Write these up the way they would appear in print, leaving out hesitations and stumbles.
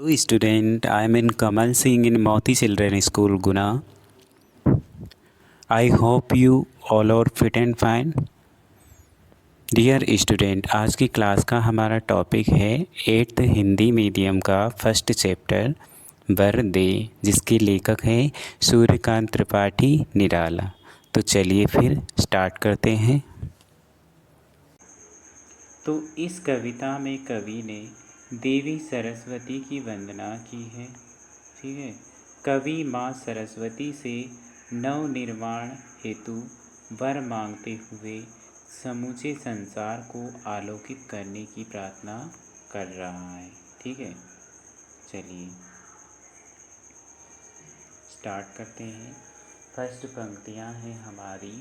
Hello student, I am in Kamal Singh in Moti Children School, Guna. I hope you all are fit and fine. Dear student, आज की class का हमारा topic है 8th Hindi medium का first chapter वरदे, जिसके लेखक हैं सूर्यकांत त्रिपाठी निराला। तो चलिए फिर स्टार्ट करते हैं। तो इस कविता में कवि ने देवी सरस्वती की वंदना की है। ठीक है, कवि माँ सरस्वती से नवनिर्माण हेतु वर मांगते हुए समूचे संसार को आलोकित करने की प्रार्थना कर रहा है। ठीक है, चलिए स्टार्ट करते हैं। फर्स्ट पंक्तियाँ हैं हमारी।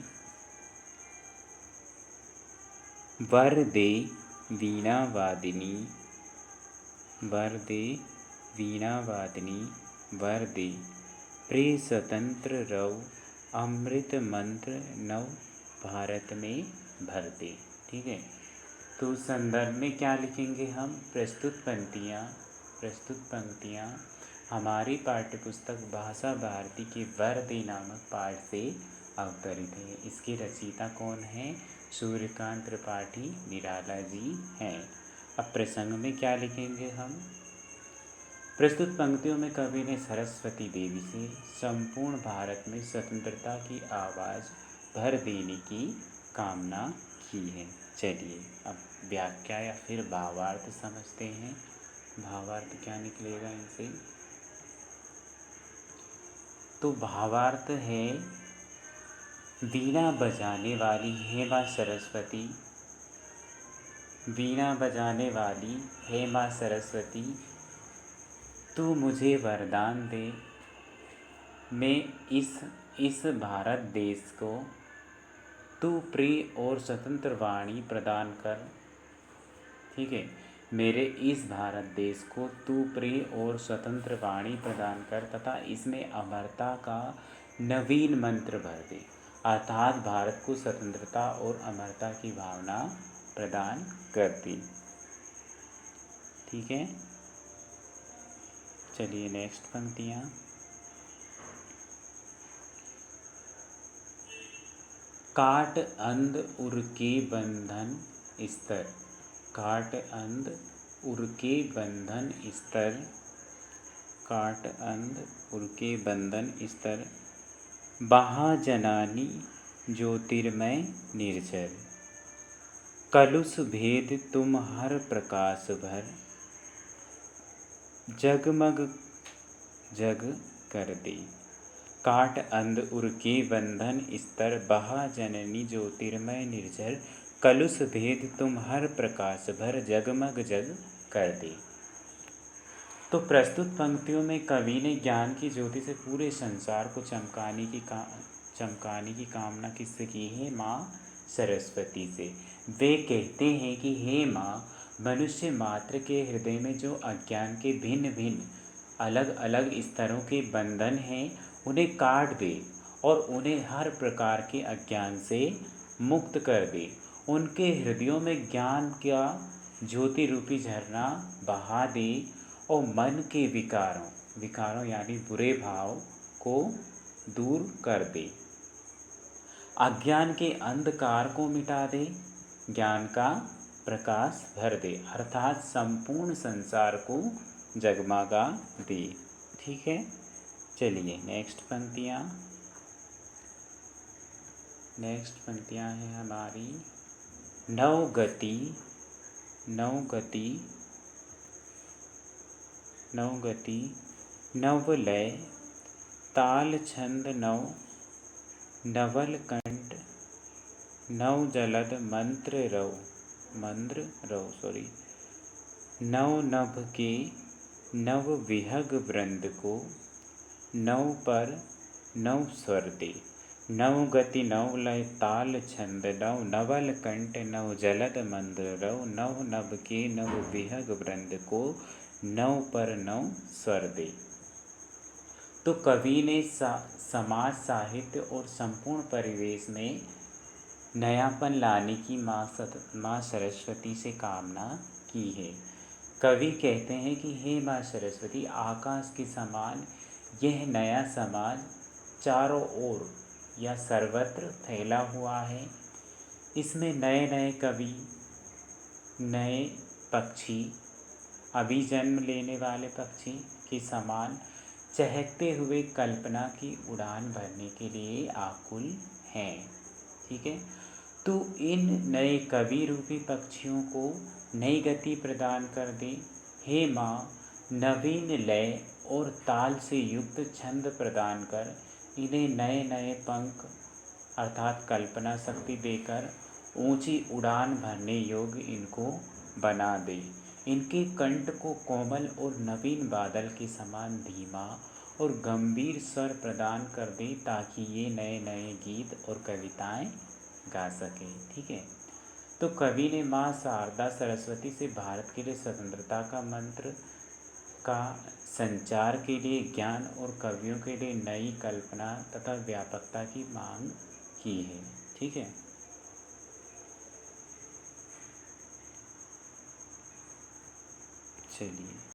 वरदे वीणा वादिनी, वरदे वीणा वादिनी, वरदे प्रिय स्वतंत्र रव, अमृत मंत्र नव भारत में भर दे। ठीक है, तो संदर्भ में क्या लिखेंगे हम? प्रस्तुत पंक्तियाँ हमारी पाठ्यपुस्तक भाषा भारती के वरदे नामक पाठ से अवतरित है। इसके रचयिता कौन हैं? सूर्यकांत त्रिपाठी निराला जी हैं। अब प्रसंग में क्या लिखेंगे हम? प्रस्तुत पंक्तियों में कवि ने सरस्वती देवी से संपूर्ण भारत में स्वतंत्रता की आवाज़ भर देने की कामना की है। चलिए अब व्याख्या या फिर भावार्थ समझते हैं। भावार्थ क्या निकलेगा इनसे? तो भावार्थ है, वीणा बजाने वाली हे माँ सरस्वती, वीणा बजाने वाली हे माँ सरस्वती, तू मुझे वरदान दे। मैं इस भारत देश को तू प्रिय और स्वतंत्र वाणी प्रदान कर। ठीक है, मेरे इस भारत देश को तू प्रिय और स्वतंत्र वाणी प्रदान कर तथा इसमें अमरता का नवीन मंत्र भर दे, अर्थात भारत को स्वतंत्रता और अमरता की भावना प्रदान कर दी। ठीक है, चलिए नेक्स्ट पंक्तियाँ। काट अंध उर के बंधन स्तर, काट अंध उर के बंधन स्तर, काट अंध उर के बंधन स्तर, महाजनानी ज्योतिर्मय निर्जर, कलुष भेद तुम हर प्रकाश भर, जगमग जग कर दे। काट अंध उर के बंधन स्तर, बहा जननी ज्योतिर्मय निर्जर, कलुष भेद तुम हर प्रकाश भर, जगमग जग कर दे। तो प्रस्तुत पंक्तियों में कवि ने ज्ञान की ज्योति से पूरे संसार को चमकाने की कामना किससे की है? माँ सरस्वती से। वे कहते हैं कि हे माँ, मनुष्य मात्र के हृदय में जो अज्ञान के भिन्न भिन्न अलग अलग स्तरों के बंधन हैं, उन्हें काट दे और उन्हें हर प्रकार के अज्ञान से मुक्त कर दे। उनके हृदयों में ज्ञान का ज्योति रूपी झरना बहा दे और मन के विकारों यानी बुरे भाव को दूर कर दे। अज्ञान के अंधकार को मिटा दे, ज्ञान का प्रकाश भर दे, अर्थात संपूर्ण संसार को जगमगा दे। ठीक है, चलिए नेक्स्ट पंक्तियाँ हैं हमारी। नवगति नवलय, ताल छंद नव, नवल कंठ, नव जलद मंत्र रव, नव नभ के नव विहग वृंद को, नव पर नव स्वर दे। नव गति नव लय ताल छंद नव, नवल कंठ नव जलद मंत्र रव, नव नभ के नव विहग वृंद को, नव पर नव स्वर दे। तो कवि ने समाज, साहित्य और संपूर्ण परिवेश में नयापन लाने की माँ सरस्वती से कामना की है। कवि कहते हैं कि हे माँ सरस्वती, आकाश के समान यह नया समाज चारों ओर या सर्वत्र फैला हुआ है। इसमें नए नए कवि, नए पक्षी, अभी जन्म लेने वाले पक्षी के समान चहकते हुए कल्पना की उड़ान भरने के लिए आकुल हैं। ठीक है, तो इन नए कवि रूपी पक्षियों को नई गति प्रदान कर दे। हे माँ, नवीन लय और ताल से युक्त छंद प्रदान कर इन्हें नए नए पंख अर्थात कल्पना शक्ति देकर ऊंची उड़ान भरने योग्य इनको बना दे। इनके कंठ को कोमल और नवीन बादल के समान धीमा और गंभीर स्वर प्रदान कर दे, ताकि ये नए नए गीत और कविताएं गा सके। ठीक है, तो कवि ने माँ शारदा सरस्वती से भारत के लिए स्वतंत्रता का मंत्र का संचार के लिए ज्ञान और कवियों के लिए नई कल्पना तथा व्यापकता की मांग की है। ठीक है, चलिए।